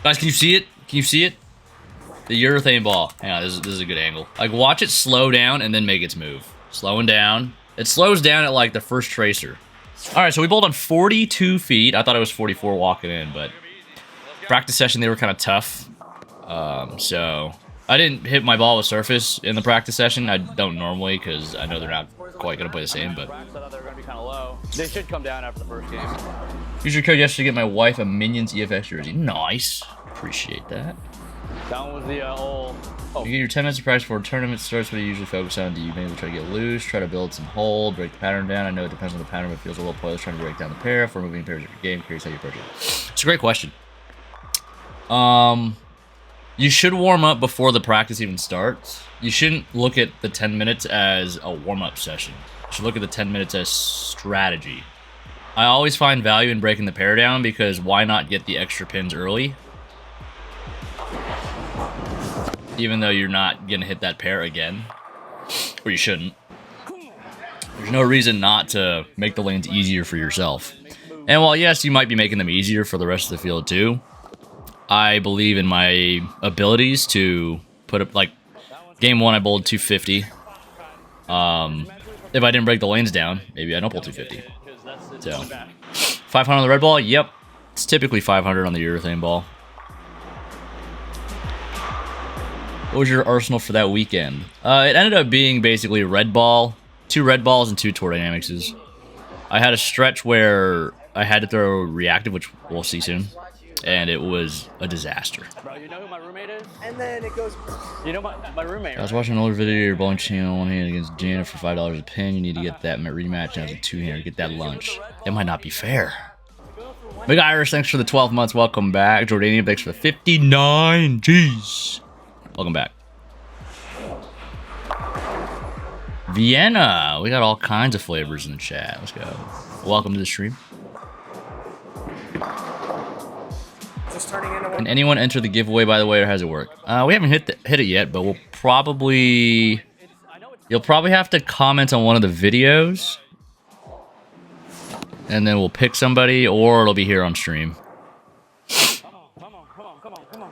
Guys, can you see it? Can you see it? The urethane ball. Hang on, this is a good angle. Like, watch it slow down and then make its move. Slowing down. It slows down at, like, the first tracer. Alright, so we bowled on 42 feet. I thought it was 44 walking in, but... Practice session, they were kind of tough. So... I didn't hit my ball with surface in the practice session. I don't normally, because I know they're not quite going to play the same, but... They should come down after the first game. Use your code yesterday to get my wife a Minions EFX jersey. Nice. Appreciate that. That one was the old... Oh. You get your 10 minutes of practice before a tournament starts. What do you usually focus on? Do you maybe try to get loose, try to build some hold, break the pattern down? I know it depends on the pattern, but it feels a little pointless trying to break down the pair. If we're moving pairs of your game, curious how you approach it. It's a great question. You should warm up before the practice even starts. You shouldn't look at the 10 minutes as a warm-up session. You should look at the 10 minutes as strategy. I always find value in breaking the pair down because why not get the extra pins early? Even though you're not going to hit that pair again. Or you shouldn't. There's no reason not to make the lanes easier for yourself. And while, yes, you might be making them easier for the rest of the field too, I believe in my abilities to put up, like, game 1 I bowled 250. If I didn't break the lanes down, maybe I don't pull 250. So, 500 on the red ball? Yep. It's typically 500 on the urethane ball. What was your arsenal for that weekend? It ended up being basically red ball, 2 red balls, and 2 Tour Dynamicses. I had a stretch where I had to throw reactive, which we'll see soon, and it was a disaster. Bro, you know who my roommate is? And then it goes... You know my roommate, I was watching an older video of your bowling channel one hand against Janet for $5 a pin. You need to get that rematch, and as a 2-hander, get that lunch. It might not be fair. Big Irish, thanks for the 12 months. Welcome back. Jordanian, thanks for the 59. Jeez. Welcome back. Vienna. We got all kinds of flavors in the chat. Let's go. Welcome to the stream. Just turning into one. Can anyone enter the giveaway, by the way, or has it work? We haven't hit it yet, but we'll probably... You'll probably have to comment on one of the videos. And then we'll pick somebody, or it'll be here on stream.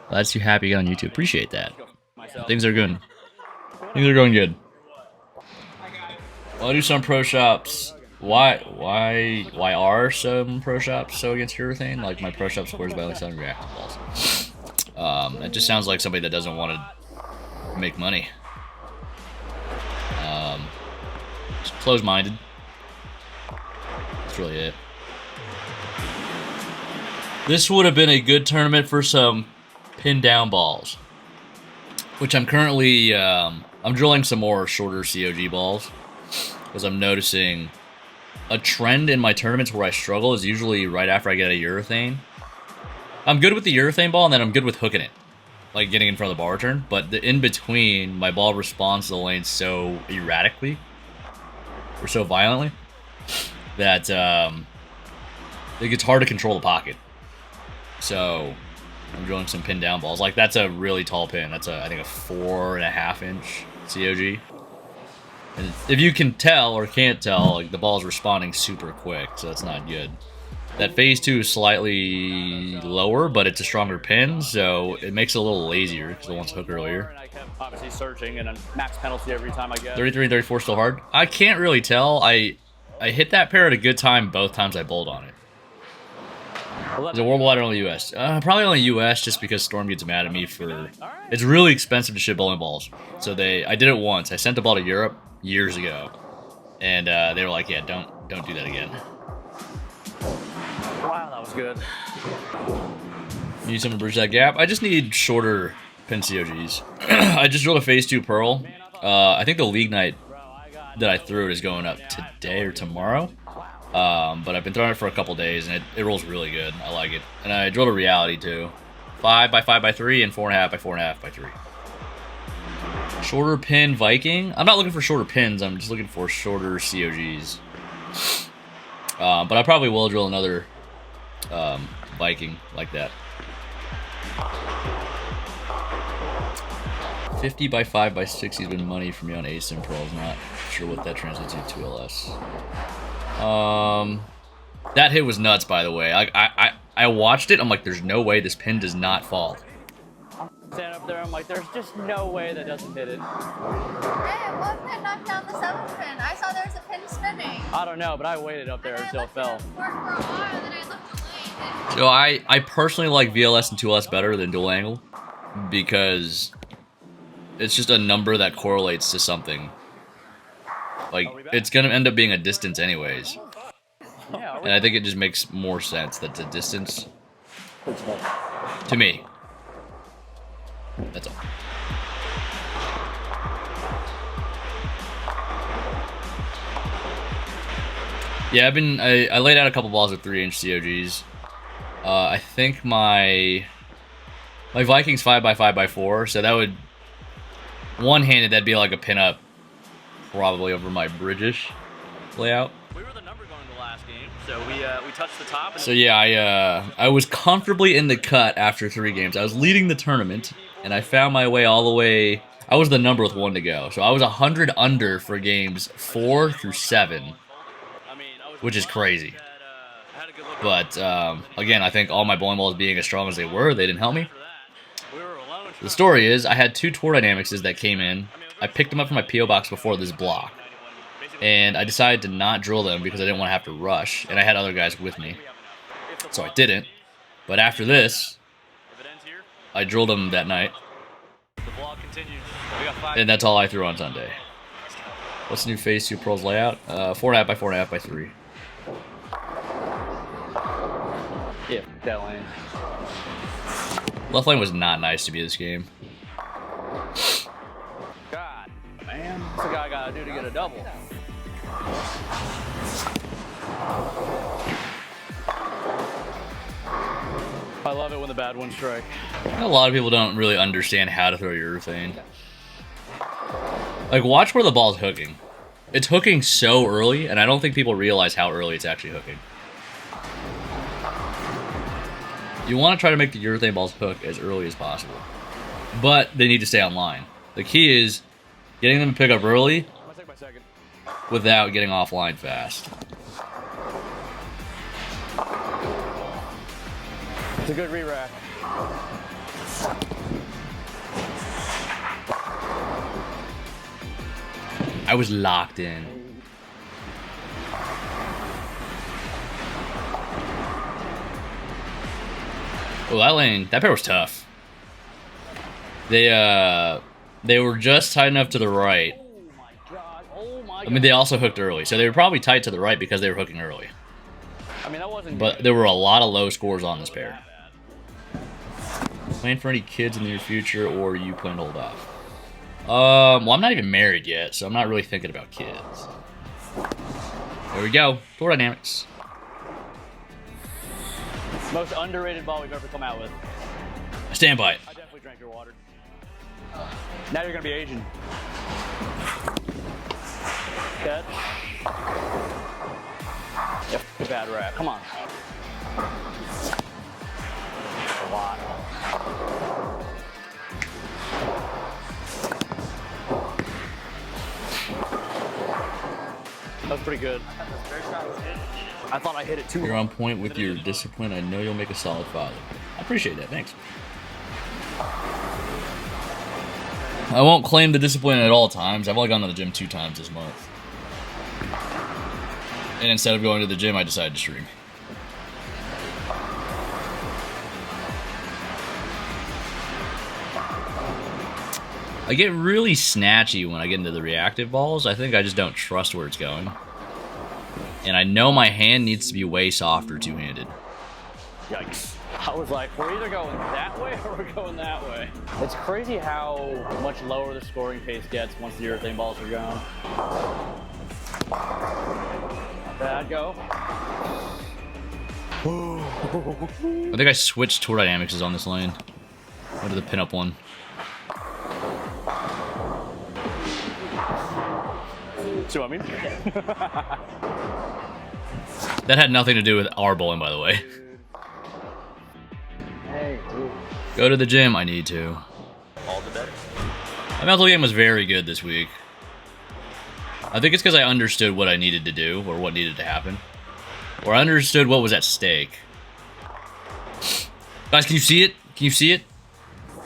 Glad you happy on YouTube. Appreciate that. Things are good. Things are going good. Well, I do some pro shops. Why are some pro shops so against urethane? Like, my pro shop scores by like selling reactive balls. It just sounds like somebody that doesn't want to make money. Just closed-minded. That's really it. This would have been a good tournament for some pin down balls, which I'm currently I'm drilling some more shorter COG balls because I'm noticing a trend in my tournaments where I struggle is usually right after I get a urethane. I'm good with the urethane ball, and then I'm good with hooking it, like getting in front of the ball return, but the in between, my ball responds to the lane so erratically or so violently that it gets hard to control the pocket. So I'm drilling some pin down balls. Like, that's a really tall pin. That's I think a 4.5 inch COG. And if you can tell or can't tell, like, the ball's responding super quick, so that's not good. That phase 2 is slightly lower, but it's a stronger pin, so it makes it a little lazier because it wants to hook earlier. I kept obviously searching, and then max penalty every time I get. 33 and 34 still hard? I can't really tell. I hit that pair at a good time both times I bowled on it. Is it worldwide or only US? Probably only US, just because Storm gets mad at me for... It's really expensive to ship bowling balls. So I did it once. I sent the ball to Europe years ago, and they were like, yeah, don't do that again. Wow, that was good. Need something to bridge that gap? I just need shorter pin COGs. I just drilled a phase 2 pearl. I think the league night that I threw it is going up today or tomorrow. But I've been throwing it for a couple days, and it rolls really good. I like it. And I drilled a reality too. 5 by 5 by 3 and 4.5 by 4.5 by 3. Shorter pin Viking. I'm not looking for shorter pins. I'm just looking for shorter COGs. But I probably will drill another Viking like that. 50 by 5 by 60 has been money for me on ASIM Pro. I'm not sure what that translates into LS. That hit was nuts, by the way. I watched it. I'm like, there's no way this pin does not fall. Stand up there, I'm like, there's just no way that doesn't hit it. Hey, what pin knocked down the 7th pin? I saw there was a pin spinning. I don't know, but I waited up there until it fell. For a while, then I looked away. So I personally like VLS and 2LS better than dual angle because it's just a number that correlates to something. Like, it's going to end up being a distance anyways. And I think it just makes more sense that the distance, to me. That's all. Yeah, I laid out a couple balls with 3-inch COGs. I think my Viking's 5x5x4, so that would, one-handed, that'd be like a pin-up probably over my British layout. We were the number going the last game, so we touched the top. So yeah, I was comfortably in the cut after 3 games. I was leading the tournament, and I found my way all the way. I was the number with 1 to go, so I was 100 under for games 4 through 7, which is crazy. But again, I think all my bowling balls being as strong as they were, they didn't help me. The story is, I had 2 Tour Dynamicses that came in. I picked them up from my P.O. box before this block. And I decided to not drill them because I didn't want to have to rush, and I had other guys with me. So I didn't. But after this, I drilled them that night. And that's all I threw on Sunday. What's the new Phase 2 Pearls layout? 4.5 by 4.5 by 3. Yeah, that lane. Left lane was not nice to be this game. God, man. What's the guy got to do to get a double? I love it when the bad ones strike. A lot of people don't really understand how to throw urethane. Like, watch where the ball's hooking. It's hooking so early, and I don't think people realize how early it's actually hooking. You want to try to make the urethane balls hook as early as possible. But they need to stay on line. The key is getting them to pick up early without getting offline fast. It's a good re-rack. I was locked in. Oh, that lane, that pair was tough. They were just tight enough to the right. Oh my god. Oh my god. I mean, they also hooked early, so they were probably tight to the right because they were hooking early. I mean, that wasn't But good. there were a lot of low scores on this pair. Plan for any kids in the near future, or you plan to hold off? Well, I'm not even married yet, so I'm not really thinking about kids. There we go. Tour Dynamics. Most underrated ball we've ever come out with. I stand by it. I definitely drank your water. Now you're gonna be Asian. Catch. Yep, bad rack. Come on. A lot. That was pretty good. I thought I hit it too You're low. on point with your discipline. I know you'll make a solid father. I appreciate that. Thanks. I won't claim the discipline at all times. I've only gone to the gym 2 times this month. And instead of going to the gym, I decided to stream. I get really snatchy when I get into the reactive balls. I think I just don't trust where it's going. And I know my hand needs to be way softer two-handed. Yikes. I was like, we're either going that way or we're going that way. It's crazy how much lower the scoring pace gets once the urethane balls are gone. Not bad, go. I think I switched Tour Dynamics on this lane. Went to the pinup one. See what I mean? That had nothing to do with our bowling, by the way. Hey, Go to the gym, I need to. all the better. My mental game was very good this week. I think it's because I understood what I needed to do, or what needed to happen. Or I understood what was at stake. Guys, can you see it? Can you see it?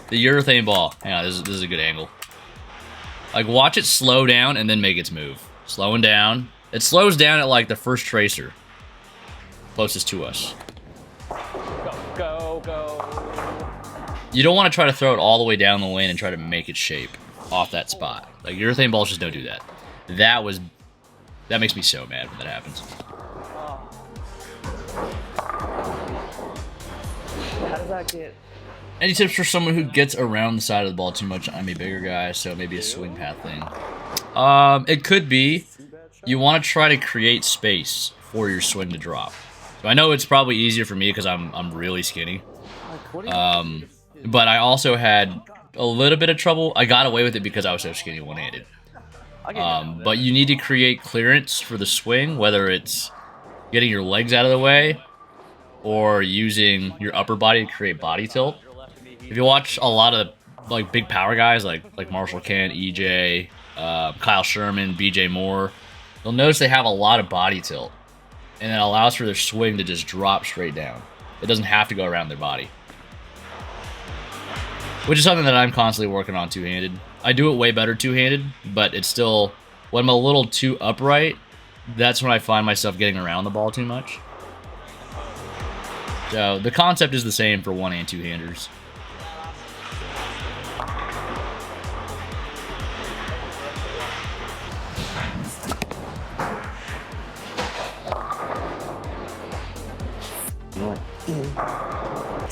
The urethane ball. Hang on, this is a good angle. Like, watch it slow down and then make its move. Slowing down. It slows down at, like, the first tracer. Closest to us. Go, go. You don't want to try to throw it all the way down the lane and try to make its shape off that spot. Like, urethane balls just don't do that. That makes me so mad when that happens. How does that get? Any tips for someone who gets around the side of the ball too much? I'm a bigger guy, so maybe a swing path thing. It could be. You want to try to create space for your swing to drop. So I know it's probably easier for me because I'm really skinny. But I also had a little bit of trouble. I got away with it because I was so skinny one-handed. But you need to create clearance for the swing, whether it's getting your legs out of the way or using your upper body to create body tilt. If you watch a lot of like big power guys like Marshall Kent, EJ, Kyle Sherman, BJ Moore, you'll notice they have a lot of body tilt, and it allows for their swing to just drop straight down. It doesn't have to go around their body, which is something that I'm constantly working on two-handed. I do it way better two-handed, but it's still, when I'm a little too upright, that's when I find myself getting around the ball too much. So the concept is the same for one and two-handers.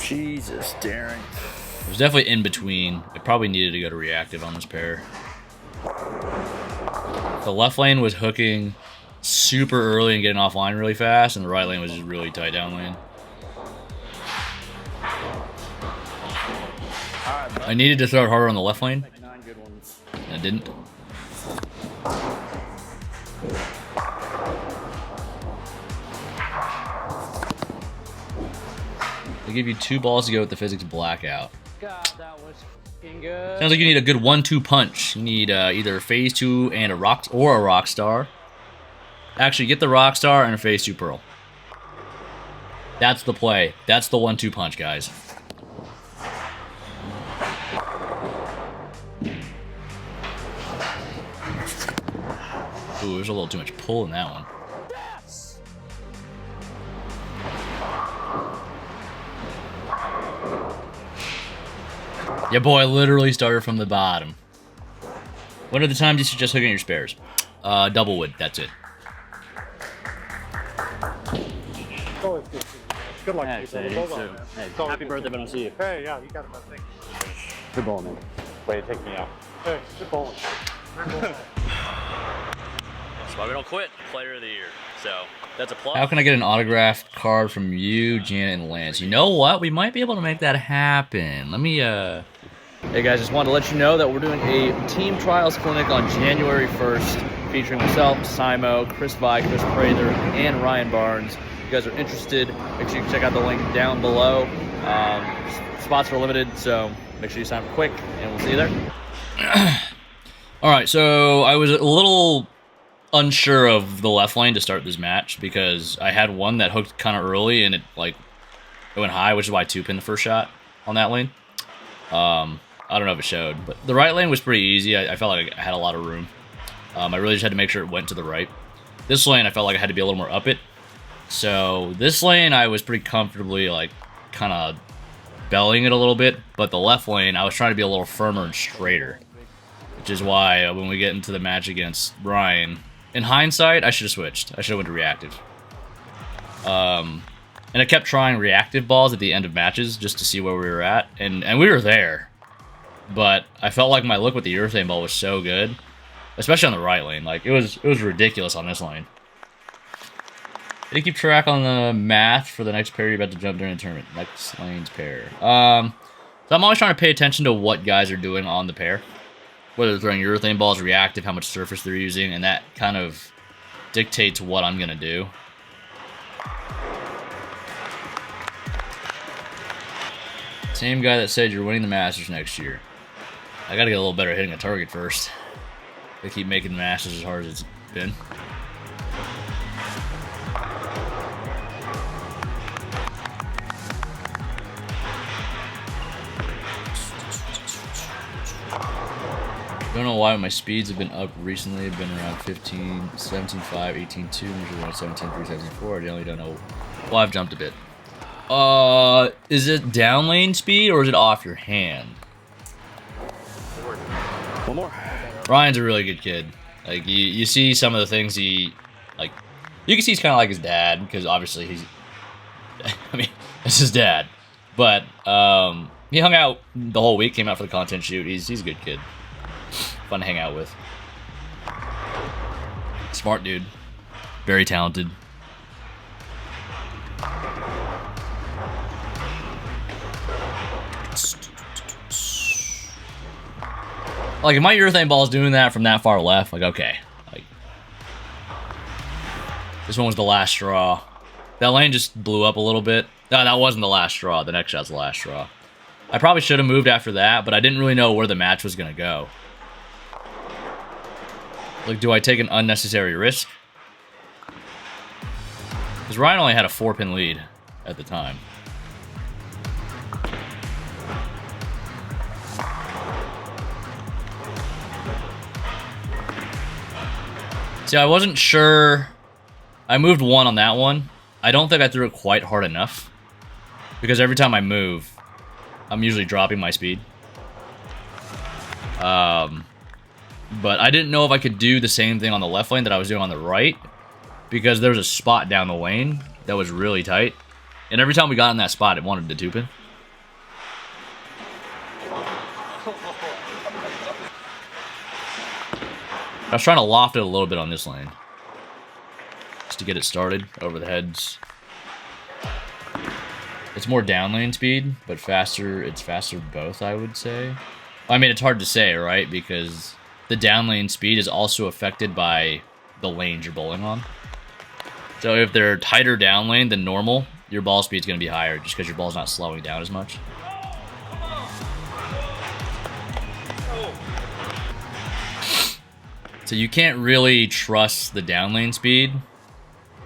Jesus, Darren. It was definitely in between. It probably needed to go to reactive on this pair. The left lane was hooking super early and getting offline really fast, and the right lane was just really tight down lane. I needed to throw it harder on the left lane, and I didn't. They give you 2 balls to go with the physics blackout. God, that was fucking good. Sounds like you need a good 1-2 punch. You need either a phase 2 and a rock star. Actually, get the rock star and a phase 2 pearl. That's the play. That's the 1-2 punch, guys. Ooh, there's a little too much pull in that one. Yeah, boy, literally started from the bottom. What are the times you suggest hooking your spares? Double wood, that's it. Good luck, Hey, people. you Well too. done, man. Hey, Go happy with birthday, you. but I'll see you. Hey, yeah, you got it, man. Thank you. Good ball, man. Way to take me out. Hey, good bowling. That's why we don't quit. Player of the year. So that's a plus. How can I get an autographed card from you, Janet, and Lance? You know what? We might be able to make that happen. Let me Hey guys, just wanted to let you know that we're doing a team trials clinic on January 1st, featuring myself, Simo, Chris Vi, Chris Prather, and Ryan Barnes. If you guys are interested, make sure you check out the link down below. Spots are limited, so make sure you sign up quick, and we'll see you there. Alright, so I was a little unsure of the left lane to start this match because I had one that hooked kind of early and it went high, which is why I 2-pinned the first shot on that lane. I don't know if it showed, but the right lane was pretty easy. I felt like I had a lot of room. I really just had to make sure it went to the right. This lane, I felt like I had to be a little more up it. So this lane, I was pretty comfortably like kind of bellying it a little bit, but the left lane, I was trying to be a little firmer and straighter, which is why when we get into the match against Ryan, in hindsight, I should have switched. I should have went to reactive. And I kept trying reactive balls at the end of matches just to see where we were at, and we were there. But I felt like my look with the urethane ball was so good, especially on the right lane. Like it was ridiculous on this lane. Did you keep track on the math for the next pair you're about to jump during the tournament? Next lane's pair. So I'm always trying to pay attention to what guys are doing on the pair. Whether they're throwing urethane balls, reactive, how much surface they're using, and that kind of dictates what I'm going to do. Same guy that said you're winning the Masters next year. I got to get a little better at hitting a target first. They keep making the Masters as hard as it's been. Don't know why my speeds have been up recently. I've been around 15, 17.5, 18.2, usually around 17.3, 17.4. I generally don't know. Well, I've jumped a bit. Is it down lane speed or is it off your hand? One more. Ryan's a really good kid. Like, you see some of the things he, like, you can see he's kind of like his dad, because obviously he's, I mean, it's his dad. But, he hung out the whole week, came out for the content shoot. He's a good kid. Fun to hang out with. Smart dude. Very talented. Like, if my urethane ball is doing that from that far left, like, okay. Like, this one was the last straw. That lane just blew up a little bit. No, that wasn't the last straw. The next shot's the last straw. I probably should have moved after that, but I didn't really know where the match was going to go. Like, do I take an unnecessary risk? Because Ryan only had a 4-pin lead at the time. See, I wasn't sure. I moved 1 on that one. I don't think I threw it quite hard enough. Because every time I move, I'm usually dropping my speed. But I didn't know if I could do the same thing on the left lane that I was doing on the right. Because there was a spot down the lane that was really tight. And every time we got in that spot, it wanted to 2-pin. I was trying to loft it a little bit on this lane. Just to get it started over the heads. It's more down lane speed, but faster. It's faster both, I would say. I mean, it's hard to say, right? Because the down lane speed is also affected by the lanes you're bowling on. So if they're tighter down lane than normal, your ball speed's going to be higher just because your ball's not slowing down as much. So you can't really trust the down lane speed.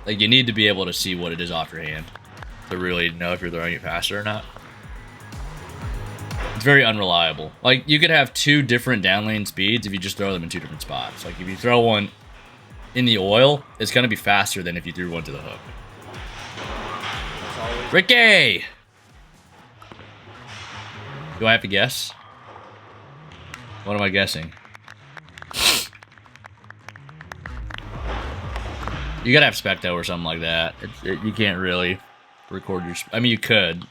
Like, you need to be able to see what it is off your hand to really know if you're throwing it faster or not. It's very unreliable. Like, you could have 2 different down lane speeds if you just throw them in 2 different spots. Like, if you throw one in the oil, it's going to be faster than if you threw one to the hook. Ricky! Do I have to guess? What am I guessing? You gotta have Specto or something like that. You can't really record your... I mean, you could.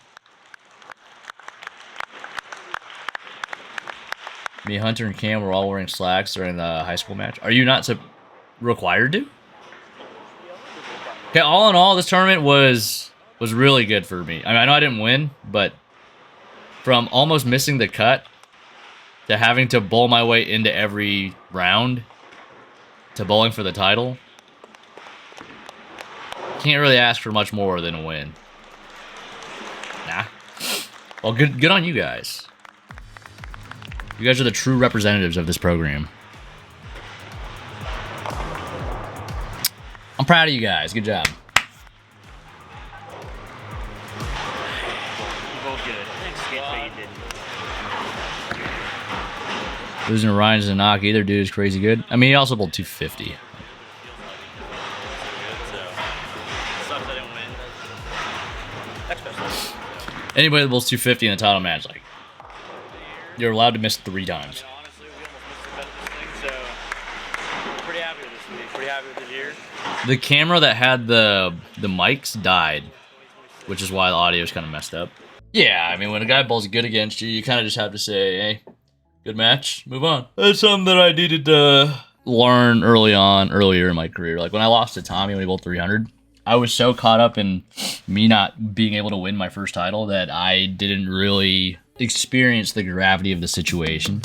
Me, Hunter, and Cam were all wearing slacks during the high school match. Are you not required to? Okay, all in all, this tournament was really good for me. I mean, I know I didn't win, but from almost missing the cut to having to bowl my way into every round to bowling for the title... Can't really ask for much more than a win. Nah. Well, good on you guys. You guys are the true representatives of this program. I'm proud of you guys. Good job. Both good. Losing to Ryan's a knock. Either dude is crazy good. I mean, he also bowled 250. Anybody that bowls 250 in the title match, like, you're allowed to miss 3 times. Honestly, we almost missed the bet of this thing, so we're pretty happy with this week. Pretty happy with the year. The camera that had the mics died, which is why the audio is kind of messed up. Yeah, I mean, when a guy bowls good against you, you kind of just have to say, hey, good match, move on. That's something that I needed to learn earlier in my career. Like, when I lost to Tommy when he bowled 300, I was so caught up in me not being able to win my first title that I didn't really experience the gravity of the situation.